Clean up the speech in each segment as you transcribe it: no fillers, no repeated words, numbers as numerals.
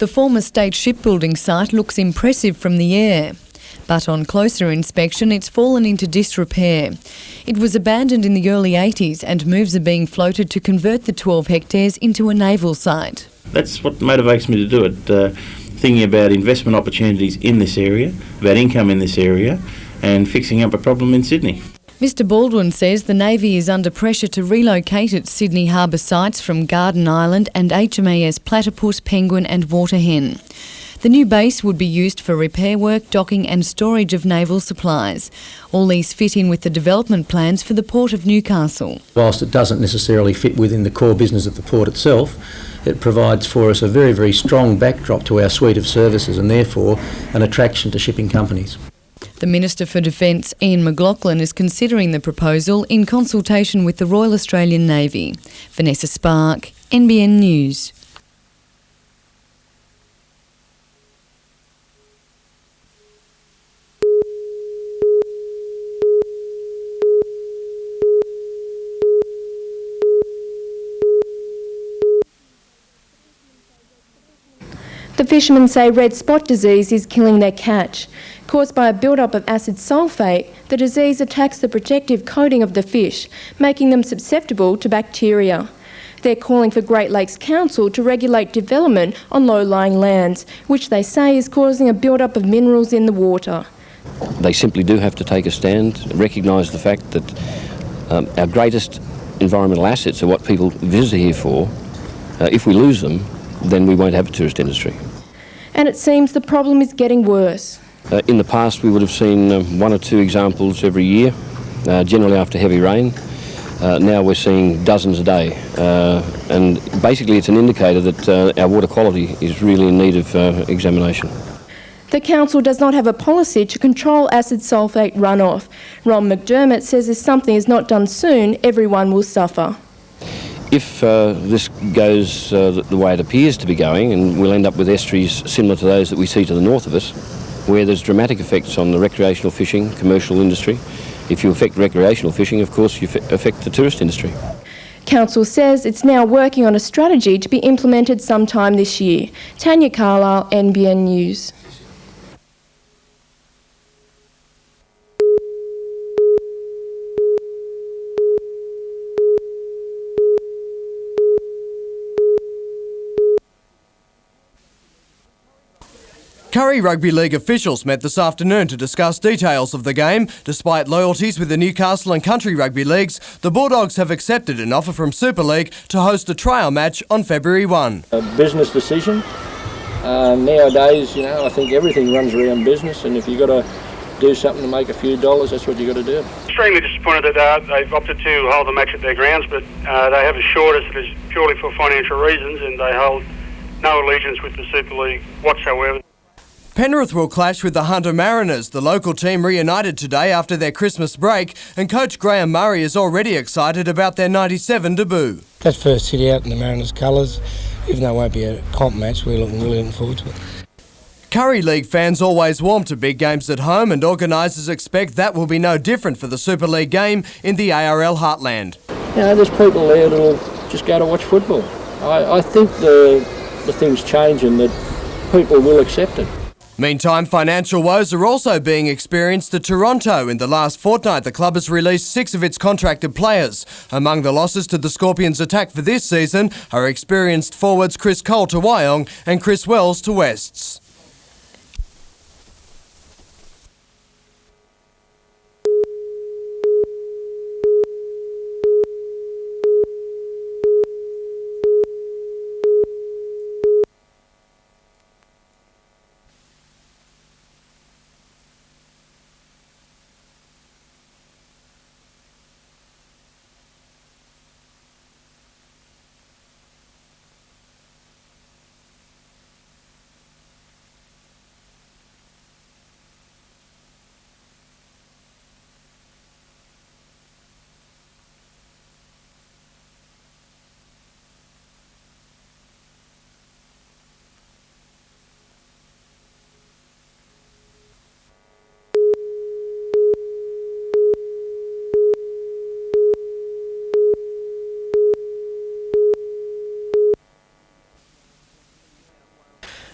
The former state shipbuilding site looks impressive from the air, but on closer inspection it's fallen into disrepair. It was abandoned in the early 80s and moves are being floated to convert the 12 hectares into a naval site. That's what motivates me to do it, thinking about investment opportunities in this area, about income in this area and fixing up a problem in Sydney. Mr Baldwin says the Navy is under pressure to relocate its Sydney Harbour sites from Garden Island and HMAS Platypus, Penguin and Waterhen. The new base would be used for repair work, docking and storage of naval supplies. All these fit in with the development plans for the Port of Newcastle. Whilst it doesn't necessarily fit within the core business of the port itself, it provides for us a very, very strong backdrop to our suite of services and therefore an attraction to shipping companies. The Minister for Defence, Ian McLaughlin, is considering the proposal in consultation with the Royal Australian Navy. Vanessa Spark, NBN News. The fishermen say red spot disease is killing their catch. Caused by a build-up of acid sulfate, the disease attacks the protective coating of the fish, making them susceptible to bacteria. They're calling for Great Lakes Council to regulate development on low-lying lands, which they say is causing a build-up of minerals in the water. They simply do have to take a stand, recognise the fact that our greatest environmental assets are what people visit here for. If we lose them, then we won't have a tourist industry. And it seems the problem is getting worse. In the past we would have seen one or two examples every year, generally after heavy rain. Now we're seeing dozens a day, and basically it's an indicator that our water quality is really in need of examination. The council does not have a policy to control acid sulfate runoff. Ron McDermott says if something is not done soon, everyone will suffer. If this goes the way it appears to be going, and we'll end up with estuaries similar to those that we see to the north of us, where there's dramatic effects on the recreational fishing, commercial industry. If you affect recreational fishing, of course, you affect the tourist industry. Council says it's now working on a strategy to be implemented sometime this year. Tanya Carlisle, NBN News. Curry Rugby League officials met this afternoon to discuss details of the game. Despite loyalties with the Newcastle and Country Rugby Leagues, the Bulldogs have accepted an offer from Super League to host a trial match on February 1. A business decision. Nowadays, I think everything runs around business, and if you've got to do something to make a few dollars, that's what you've got to do. Extremely disappointed that they've opted to hold the match at their grounds, but they have assured us that it's purely for financial reasons and they hold no allegiance with the Super League whatsoever. Penrith will clash with the Hunter Mariners. The local team reunited today after their Christmas break, and coach Graham Murray is already excited about their 97 debut. That first hit out in the Mariners colours, even though it won't be a comp match, we're really looking forward to it. Curry League fans always warm to big games at home, and organisers expect that will be no different for the Super League game in the ARL heartland. There's people there that'll just go to watch football. I think the thing's changing, that people will accept it. Meantime, financial woes are also being experienced at Toronto. In the last fortnight, the club has released 6 of its contracted players. Among the losses to the Scorpions' attack for this season are experienced forwards Chris Cole to Wyong and Chris Wells to Wests.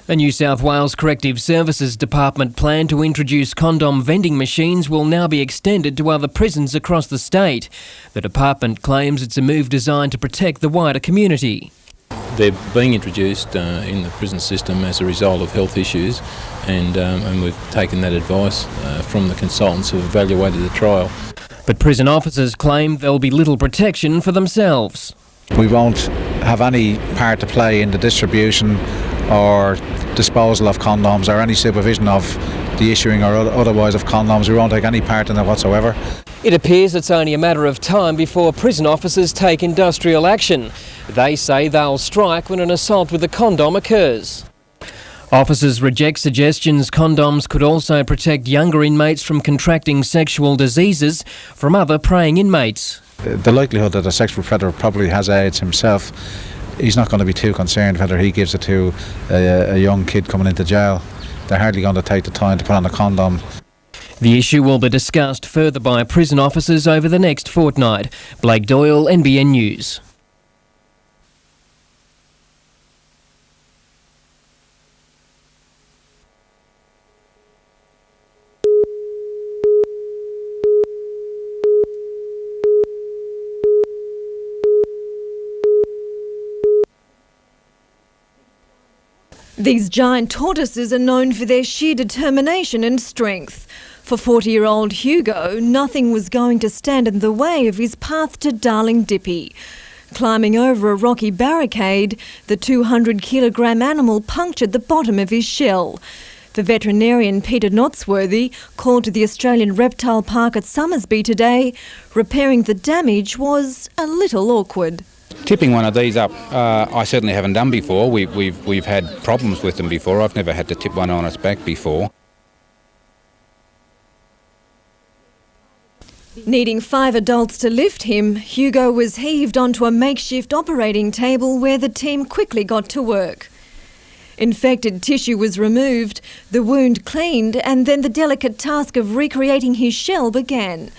A New South Wales Corrective Services Department plan to introduce condom vending machines will now be extended to other prisons across the state. The department claims it's a move designed to protect the wider community. They're being introduced in the prison system as a result of health issues, and we've taken that advice from the consultants who evaluated the trial. But prison officers claim there'll be little protection for themselves. We won't have any part to play in the distribution or disposal of condoms or any supervision of the issuing or otherwise of condoms. We won't take any part in it whatsoever. It appears it's only a matter of time before prison officers take industrial action. They say they'll strike when an assault with a condom occurs. Officers reject suggestions condoms could also protect younger inmates from contracting sexual diseases from other preying inmates. The likelihood that a sexual predator probably has AIDS himself, he's not going to be too concerned whether he gives it to a young kid coming into jail. They're hardly going to take the time to put on a condom. The issue will be discussed further by prison officers over the next fortnight. Blake Doyle, NBN News. These giant tortoises are known for their sheer determination and strength. For 40-year-old Hugo, nothing was going to stand in the way of his path to Darling Dippy. Climbing over a rocky barricade, the 200-kilogram animal punctured the bottom of his shell. The veterinarian Peter Notsworthy called to the Australian Reptile Park at Summersby today. Repairing the damage was a little awkward. Tipping one of these up, I certainly haven't done before. We've had problems with them before. I've never had to tip one on its back before. Needing 5 adults to lift him, Hugo was heaved onto a makeshift operating table where the team quickly got to work. Infected tissue was removed, the wound cleaned, and then the delicate task of recreating his shell began.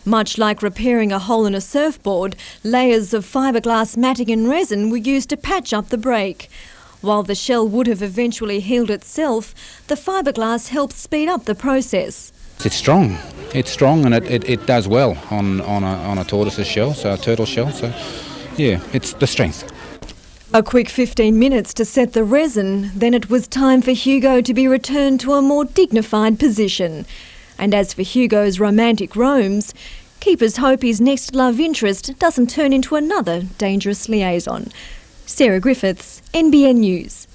Much like repairing a hole in a surfboard, layers of fiberglass matting and resin were used to patch up the break. While the shell would have eventually healed itself, the fiberglass helped speed up the process. It's strong. It's strong, and it does well on a tortoise's shell, so a turtle shell. So, yeah, it's the strength. A quick 15 minutes to set the resin, then it was time for Hugo to be returned to a more dignified position. And as for Hugo's romantic roams, keepers hope his next love interest doesn't turn into another dangerous liaison. Sarah Griffiths, NBN News.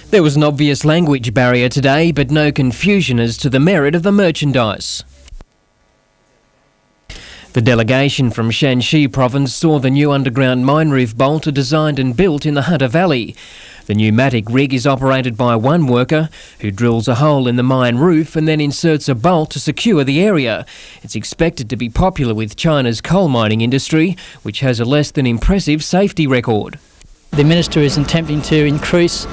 There was an obvious language barrier today, but no confusion as to the merit of the merchandise. The delegation from Shanxi province saw the new underground mine roof bolter designed and built in the Hunter Valley. The pneumatic rig is operated by one worker who drills a hole in the mine roof and then inserts a bolt to secure the area. It's expected to be popular with China's coal mining industry, which has a less than impressive safety record. The Minister is attempting to increase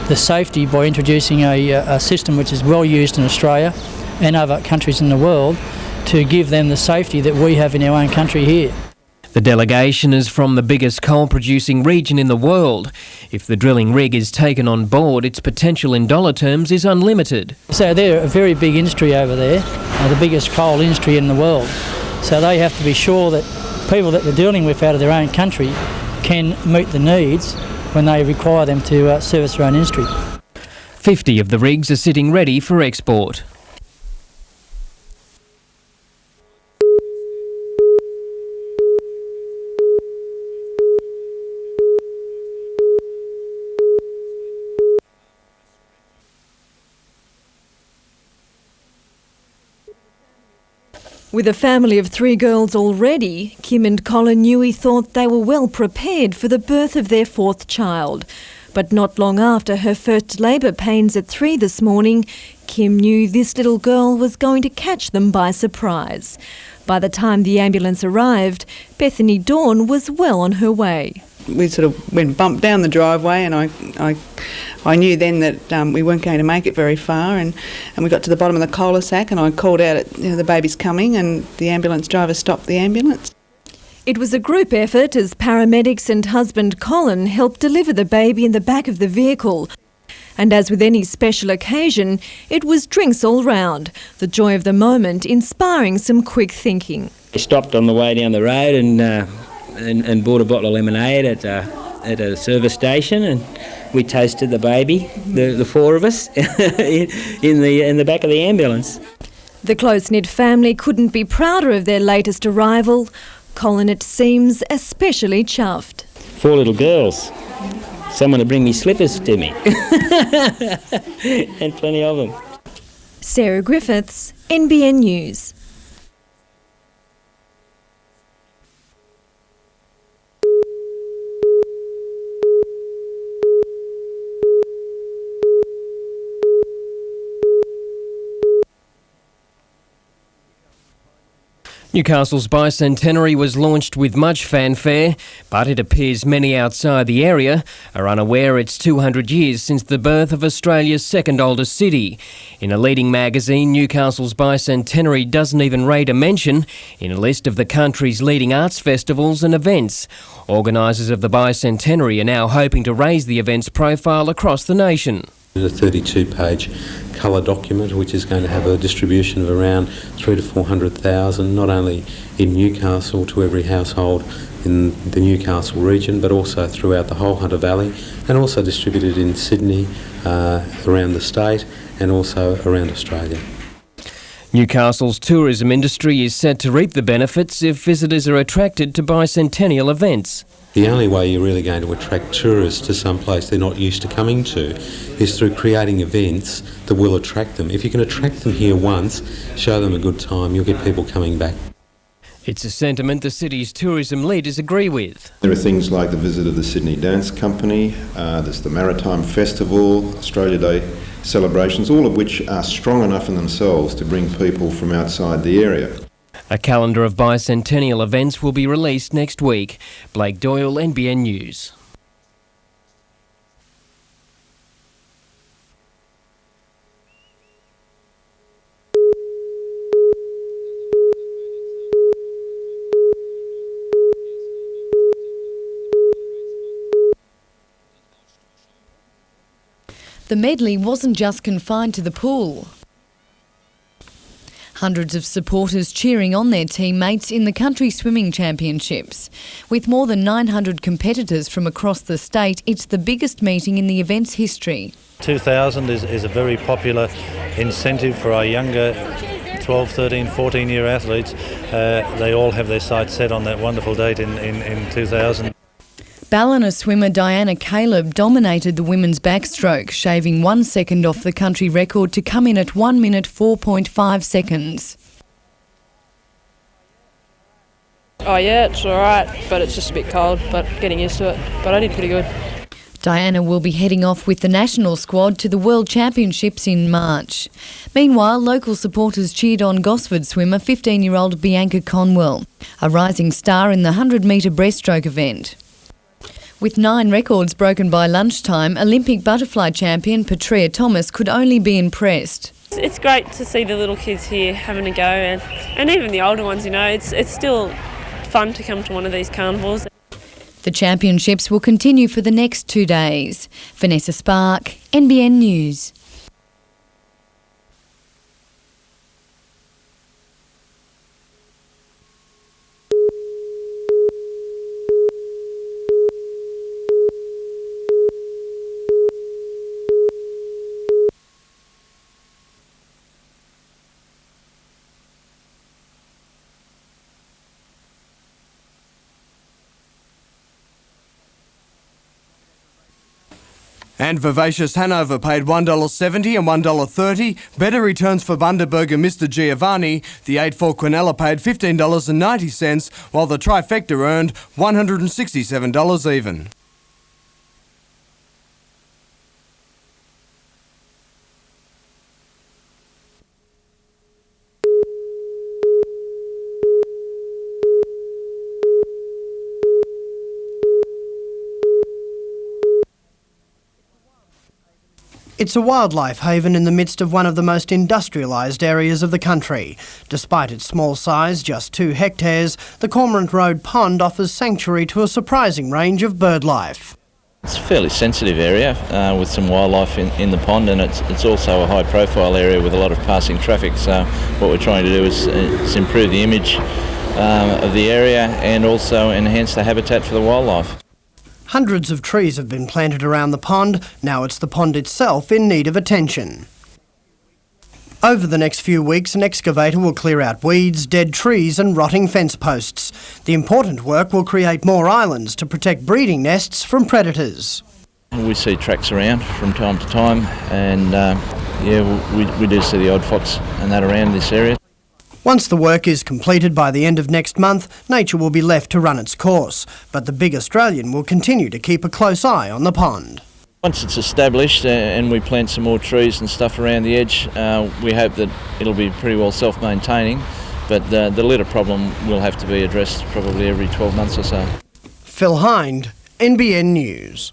the safety by introducing a system which is well used in Australia and other countries in the world to give them the safety that we have in our own country here. The delegation is from the biggest coal-producing region in the world. If the drilling rig is taken on board, its potential in dollar terms is unlimited. So they're a very big industry over there, the biggest coal industry in the world. So they have to be sure that people that they're dealing with out of their own country can meet the needs when they require them to service their own industry. 50 of the rigs are sitting ready for export. With a family of 3 girls already, Kim and Colin Newey thought they were well prepared for the birth of their 4th child. But not long after her first labour pains at 3 this morning, Kim knew this little girl was going to catch them by surprise. By the time the ambulance arrived, Bethany Dawn was well on her way. We sort of went bumped down the driveway, and I knew then that we weren't going to make it very far, and we got to the bottom of the cul-de-sac, and I called out, the baby's coming, and the ambulance driver stopped the ambulance. It was a group effort as paramedics and husband Colin helped deliver the baby in the back of the vehicle. And as with any special occasion, it was drinks all round, the joy of the moment inspiring some quick thinking. We stopped on the way down the road and bought a bottle of lemonade at a service station, and we toasted the baby, the four of us, in the back of the ambulance. The close-knit family couldn't be prouder of their latest arrival. Colin, it seems, especially chuffed. 4 little girls. Someone to bring me slippers to me. And plenty of them. Sarah Griffiths, NBN News. Newcastle's bicentenary was launched with much fanfare, but it appears many outside the area are unaware it's 200 years since the birth of Australia's second oldest city. In a leading magazine, Newcastle's bicentenary doesn't even rate a mention in a list of the country's leading arts festivals and events. Organisers of the bicentenary are now hoping to raise the event's profile across the nation. A 32-page colour document which is going to have a distribution of around 300,000 to 400,000, not only in Newcastle to every household in the Newcastle region, but also throughout the whole Hunter Valley, and also distributed in Sydney, around the state, and also around Australia. Newcastle's tourism industry is set to reap the benefits if visitors are attracted to bicentennial events. The only way you're really going to attract tourists to some place they're not used to coming to is through creating events that will attract them. If you can attract them here once, show them a good time, you'll get people coming back. It's a sentiment the city's tourism leaders agree with. There are things like the visit of the Sydney Dance Company, there's the Maritime Festival, Australia Day celebrations, all of which are strong enough in themselves to bring people from outside the area. A calendar of bicentennial events will be released next week. Blake Doyle, NBN News. The medley wasn't just confined to the pool. Hundreds of supporters cheering on their teammates in the country swimming championships. With more than 900 competitors from across the state, it's the biggest meeting in the event's history. 2000 is a very popular incentive for our younger 12, 13, 14-year athletes. They all have their sights set on that wonderful date in 2000. Ballina swimmer Diana Caleb dominated the women's backstroke, shaving 1 second off the country record to come in at 1 minute 4.5 seconds. Oh yeah, it's alright, but it's just a bit cold, but getting used to it. But I did pretty good. Diana will be heading off with the national squad to the World Championships in March. Meanwhile, local supporters cheered on Gosford swimmer 15-year-old Bianca Conwell, a rising star in the 100-metre breaststroke event. With 9 records broken by lunchtime, Olympic butterfly champion Petrea Thomas could only be impressed. It's great to see the little kids here having a go, and even the older ones, you know, it's still fun to come to one of these carnivals. The championships will continue for the next 2 days. Vanessa Spark, NBN News. And Vivacious Hanover paid $1.70 and $1.30. Better returns for Bundaberg and Mr Giovanni. The 8-4 Quinella paid $15.90, while the trifecta earned $167 even. It's a wildlife haven in the midst of one of the most industrialised areas of the country. Despite its small size, just 2 hectares, the Cormorant Road Pond offers sanctuary to a surprising range of bird life. It's a fairly sensitive area with some wildlife in the pond, and it's also a high profile area with a lot of passing traffic, so what we're trying to do is improve the image of the area and also enhance the habitat for the wildlife. Hundreds of trees have been planted around the pond. Now it's the pond itself in need of attention. Over the next few weeks, an excavator will clear out weeds, dead trees and rotting fence posts. The important work will create more islands to protect breeding nests from predators. We see tracks around from time to time, and we do see the odd fox and that around this area. Once the work is completed by the end of next month, nature will be left to run its course. But the big Australian will continue to keep a close eye on the pond. Once it's established and we plant some more trees and stuff around the edge, we hope that it'll be pretty well self-maintaining, but the litter problem will have to be addressed probably every 12 months or so. Phil Hind, NBN News.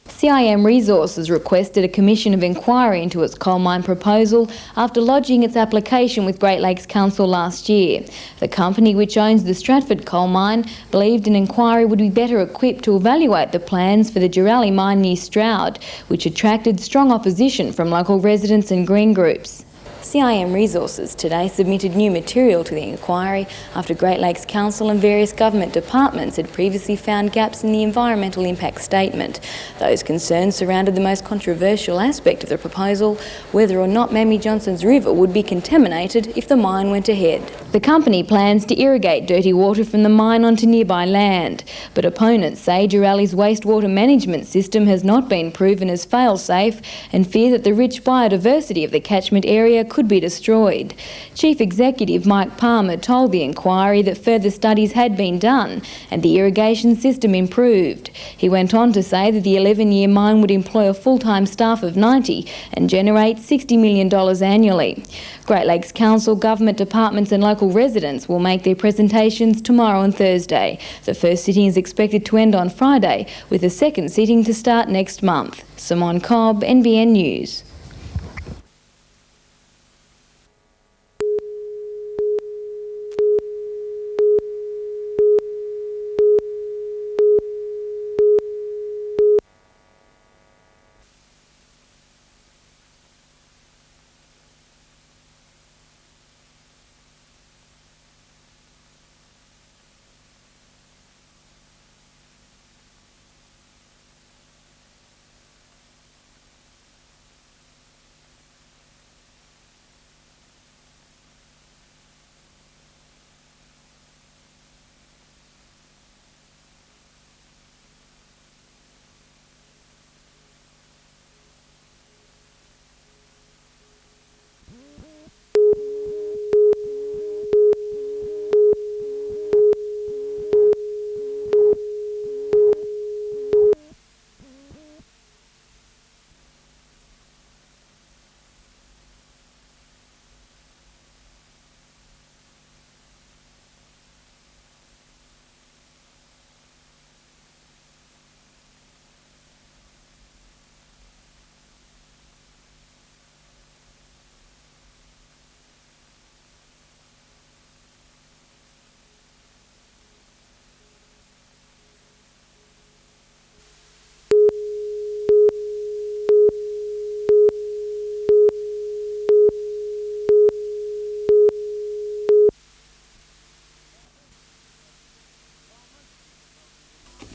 CIM Resources requested a commission of inquiry into its coal mine proposal after lodging its application with Great Lakes Council last year. The company, which owns the Stratford coal mine, believed an inquiry would be better equipped to evaluate the plans for the Jurali mine near Stroud, which attracted strong opposition from local residents and green groups. CIM Resources today submitted new material to the inquiry after Great Lakes Council and various government departments had previously found gaps in the environmental impact statement. Those concerns surrounded the most controversial aspect of the proposal, whether or not Mammy Johnson's River would be contaminated if the mine went ahead. The company plans to irrigate dirty water from the mine onto nearby land, but opponents say Jurali's wastewater management system has not been proven as fail-safe and fear that the rich biodiversity of the catchment area could be destroyed. Chief Executive Mike Palmer told the inquiry that further studies had been done and the irrigation system improved. He went on to say that the 11-year mine would employ a full-time staff of 90 and generate $60 million annually. Great Lakes Council, government departments and local residents will make their presentations tomorrow and Thursday. The first sitting is expected to end on Friday, with a second sitting to start next month. Simone Cobb, NBN News.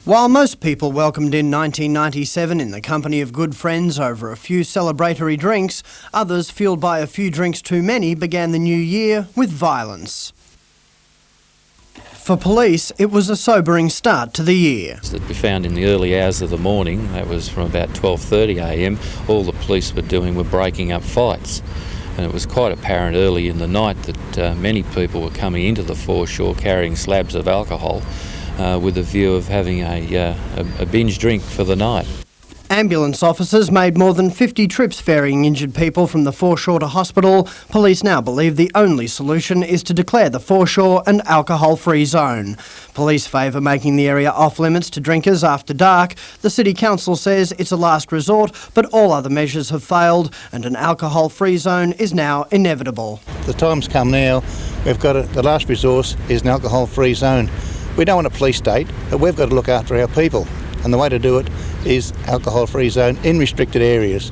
While most people welcomed in 1997 in the company of good friends over a few celebratory drinks, others, fueled by a few drinks too many, began the new year with violence. For police, it was a sobering start to the year. That we found in the early hours of the morning, that was from about 12:30 a.m, all the police were doing were breaking up fights. And it was quite apparent early in the night that many people were coming into the foreshore carrying slabs of alcohol with a view of having a binge drink for the night. Ambulance officers made more than 50 trips ferrying injured people from the foreshore to hospital. Police now believe the only solution is to declare the foreshore an alcohol-free zone. Police favour making the area off-limits to drinkers after dark. The City Council says it's a last resort, but all other measures have failed and an alcohol-free zone is now inevitable. The time's come now. We've got the last resource is an alcohol-free zone. We don't want a police state, but we've got to look after our people. And the way to do it is alcohol-free zone in restricted areas.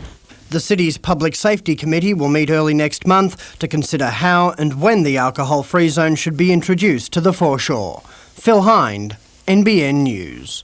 The city's Public Safety Committee will meet early next month to consider how and when the alcohol-free zone should be introduced to the foreshore. Phil Hind, NBN News.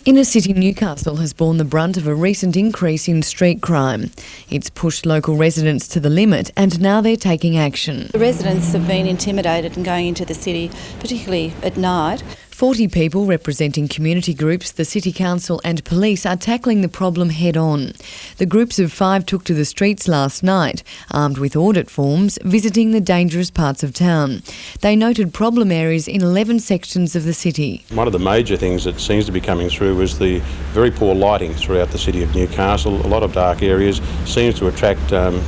Inner city Newcastle has borne the brunt of a recent increase in street crime. It's pushed local residents to the limit and now they're taking action. The residents have been intimidated in going into the city, particularly at night. 40 people representing community groups, the City Council and police are tackling the problem head on. The groups of 5 took to the streets last night, armed with audit forms, visiting the dangerous parts of town. They noted problem areas in 11 sections of the city. One of the major things that seems to be coming through is the very poor lighting throughout the city of Newcastle. A lot of dark areas seems to attract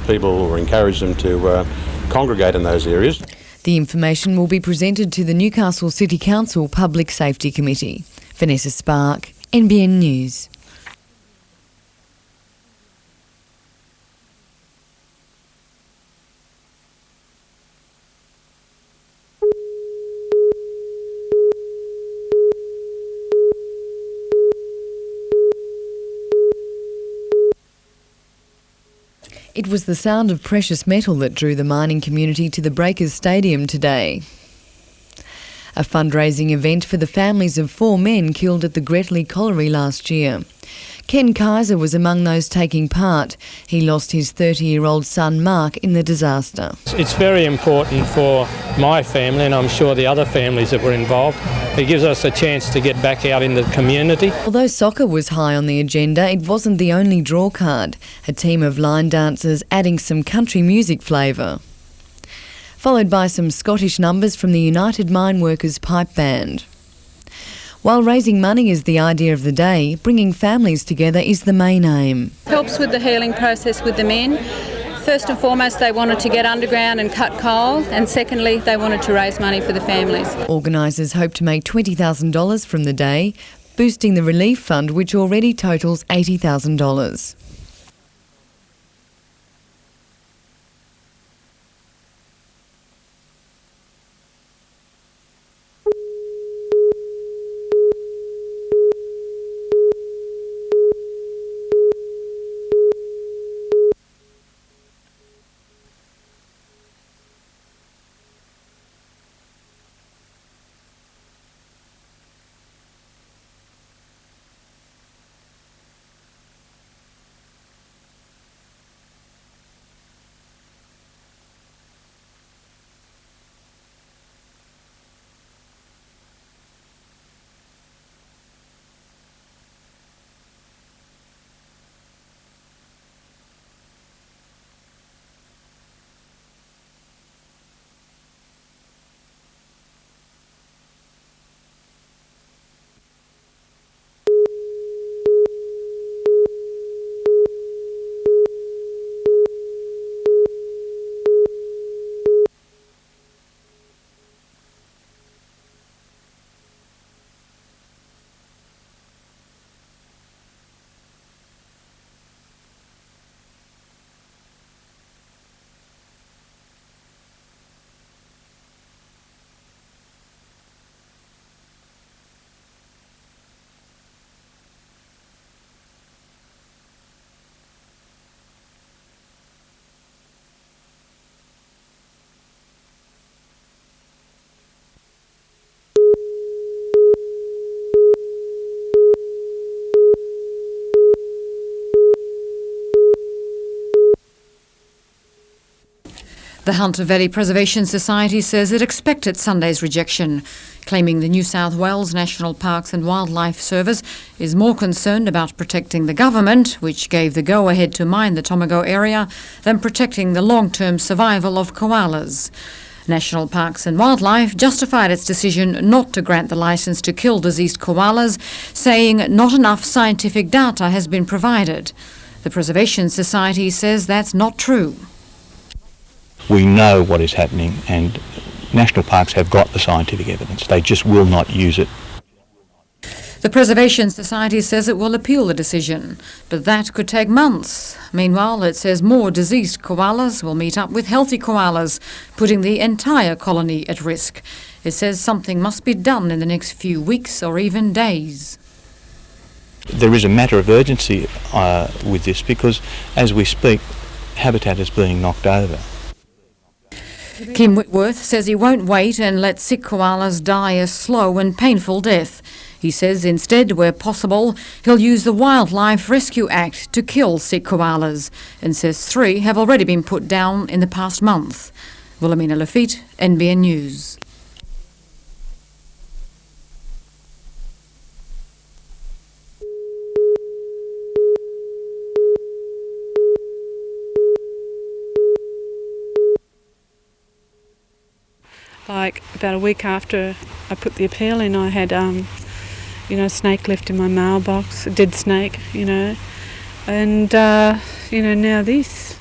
people or encourage them to congregate in those areas. The information will be presented to the Newcastle City Council Public Safety Committee. Vanessa Spark, NBN News. It was the sound of precious metal that drew the mining community to the Breakers Stadium today. A fundraising event for the families of 4 men killed at the Gretley Colliery last year. Ken Kaiser was among those taking part. He lost his 30-year-old son Mark in the disaster. It's very important for my family, and I'm sure the other families that were involved. It gives us a chance to get back out in the community. Although soccer was high on the agenda, it wasn't the only draw card. A team of line dancers adding some country music flavour. Followed by some Scottish numbers from the United Mine Workers Pipe Band. While raising money is the idea of the day, bringing families together is the main aim. Helps with the healing process with the men. First and foremost, they wanted to get underground and cut coal, and secondly, they wanted to raise money for the families. Organisers hope to make $20,000 from the day, boosting the relief fund, which already totals $80,000. The Hunter Valley Preservation Society says it expected Sunday's rejection, claiming the New South Wales National Parks and Wildlife Service is more concerned about protecting the government, which gave the go-ahead to mine the Tomago area, than protecting the long-term survival of koalas. National Parks and Wildlife justified its decision not to grant the licence to kill diseased koalas, saying not enough scientific data has been provided. The Preservation Society says that's not true. We know what is happening, and national parks have got the scientific evidence. They just will not use it. The Preservation Society says it will appeal the decision, but that could take months. Meanwhile, it says more diseased koalas will meet up with healthy koalas, putting the entire colony at risk. It says something must be done in the next few weeks or even days. There is a matter of urgency with this because, as we speak, habitat is being knocked over. Kim Whitworth says he won't wait and let sick koalas die a slow and painful death. He says instead, where possible, he'll use the Wildlife Rescue Act to kill sick koalas, and says 3 have already been put down in the past month. Wilhelmina Lafitte, NBN News. Like about a week after I put the appeal in, I had, a snake left in my mailbox, a dead snake, and, now this.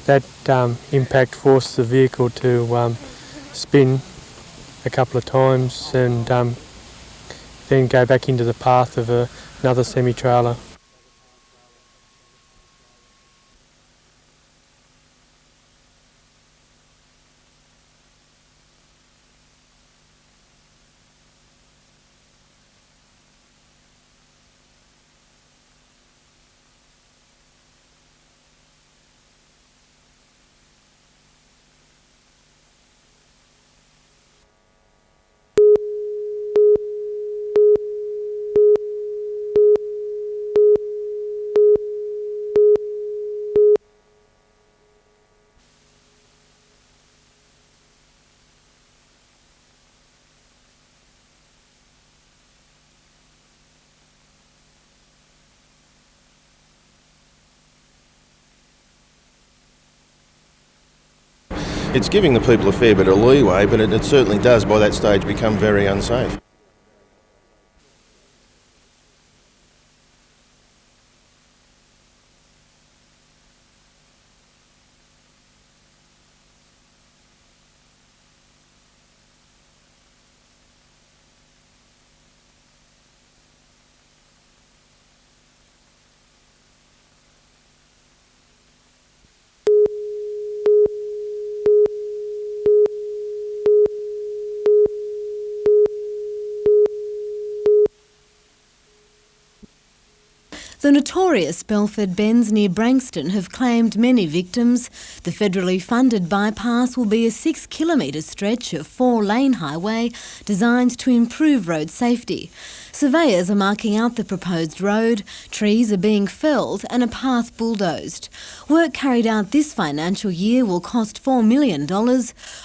That impact forced the vehicle to spin a couple of times and then go back into the path of another semi-trailer. It's giving the people a fair bit of leeway, but it certainly does by that stage become very unsafe. The notorious Belford Bends near Branxton have claimed many victims. The federally funded bypass will be a 6-kilometre stretch of 4-lane highway designed to improve road safety. Surveyors are marking out the proposed road, trees are being felled and a path bulldozed. Work carried out this financial year will cost $4 million.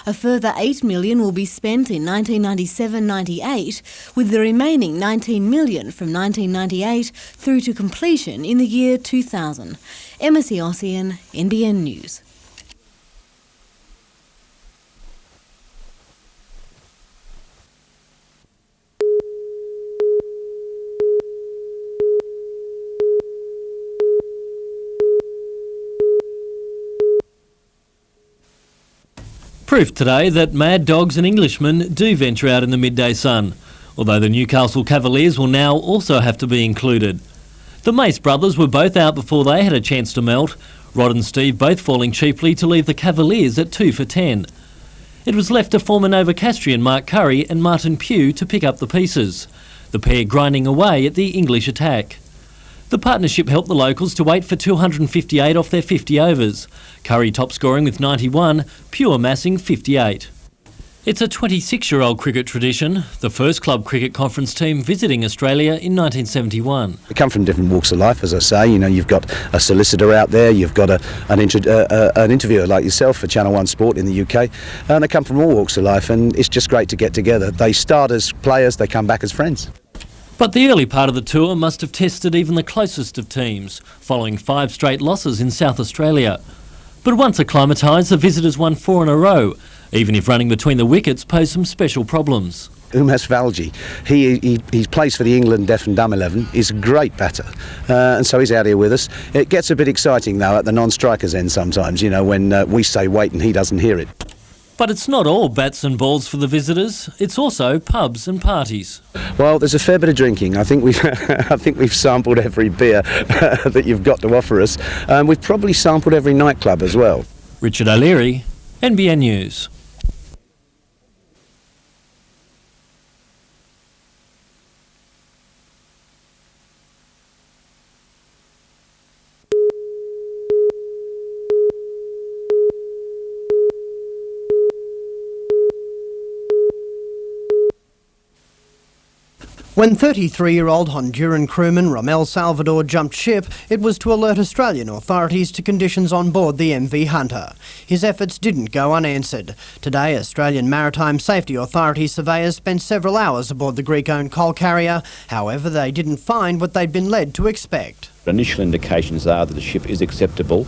A further $8 million will be spent in 1997-98, with the remaining $19 million from 1998 through to completion in the year 2000. Emma Ossian, NBN News. Proof today that mad dogs and Englishmen do venture out in the midday sun, although the Newcastle Cavaliers will now also have to be included. The Mace brothers were both out before they had a chance to melt, Rod and Steve both falling cheaply to leave the Cavaliers at 2 for 10. It was left to former Novocastrian Mark Curry and Martin Pugh to pick up the pieces, the pair grinding away at the English attack. The partnership helped the locals to wait for 258 off their 50 overs, Curry top scoring with 91, Pugh amassing 58. It's a 26-year-old cricket tradition, the first club cricket conference team visiting Australia in 1971. They come from different walks of life, as I say. You know, you've got a solicitor out there, you've got an interviewer like yourself for Channel 1 Sport in the UK, and they come from all walks of life, and it's just great to get together. They start as players, they come back as friends. But the early part of the tour must have tested even the closest of teams, following 5 straight losses in South Australia. But once acclimatised, the visitors won 4 in a row, even if running between the wickets posed some special problems. Umas Valji, he plays for the England Deaf and Dumb 11, he's a great batter, and so he's out here with us. It gets a bit exciting though at the non-strikers end sometimes, you know, when we say wait and he doesn't hear it. But it's not all bats and balls for the visitors, it's also pubs and parties. Well, there's a fair bit of drinking. I think we've sampled every beer that you've got to offer us. We've probably sampled every nightclub as well. Richard O'Leary, NBN News. When 33-year-old Honduran crewman Romel Salvador jumped ship, it was to alert Australian authorities to conditions on board the MV Hunter. His efforts didn't go unanswered. Today, Australian Maritime Safety Authority surveyors spent several hours aboard the Greek-owned coal carrier. However, they didn't find what they'd been led to expect. Initial indications are that the ship is acceptable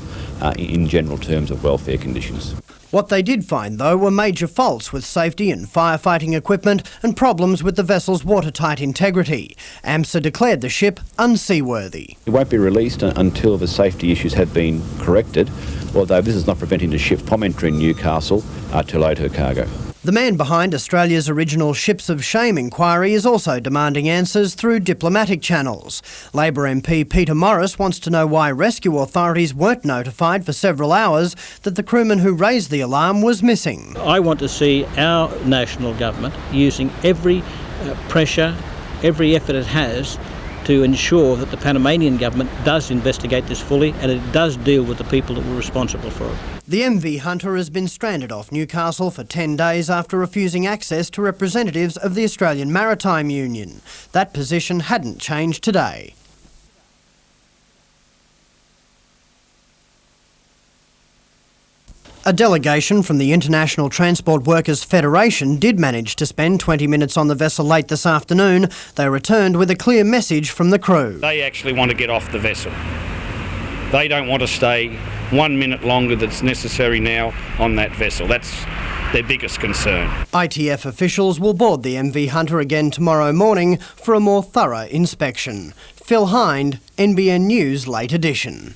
in general terms of welfare conditions. What they did find, though, were major faults with safety and firefighting equipment and problems with the vessel's watertight integrity. AMSA declared the ship unseaworthy. It won't be released until the safety issues have been corrected, although this is not preventing the ship from entering Newcastle to load her cargo. The man behind Australia's original Ships of Shame inquiry is also demanding answers through diplomatic channels. Labor MP Peter Morris wants to know why rescue authorities weren't notified for several hours that the crewman who raised the alarm was missing. I want to see our national government using every pressure, every effort it has to ensure that the Panamanian government does investigate this fully and it does deal with the people that were responsible for it. The MV Hunter has been stranded off Newcastle for 10 days after refusing access to representatives of the Australian Maritime Union. That position hadn't changed today. A delegation from the International Transport Workers Federation did manage to spend 20 minutes on the vessel late this afternoon. They returned with a clear message from the crew. They actually want to get off the vessel. They don't want to stay 1 minute longer that's necessary now on that vessel. That's their biggest concern. ITF officials will board the MV Hunter again tomorrow morning for a more thorough inspection. Phil Hind, NBN News Late Edition.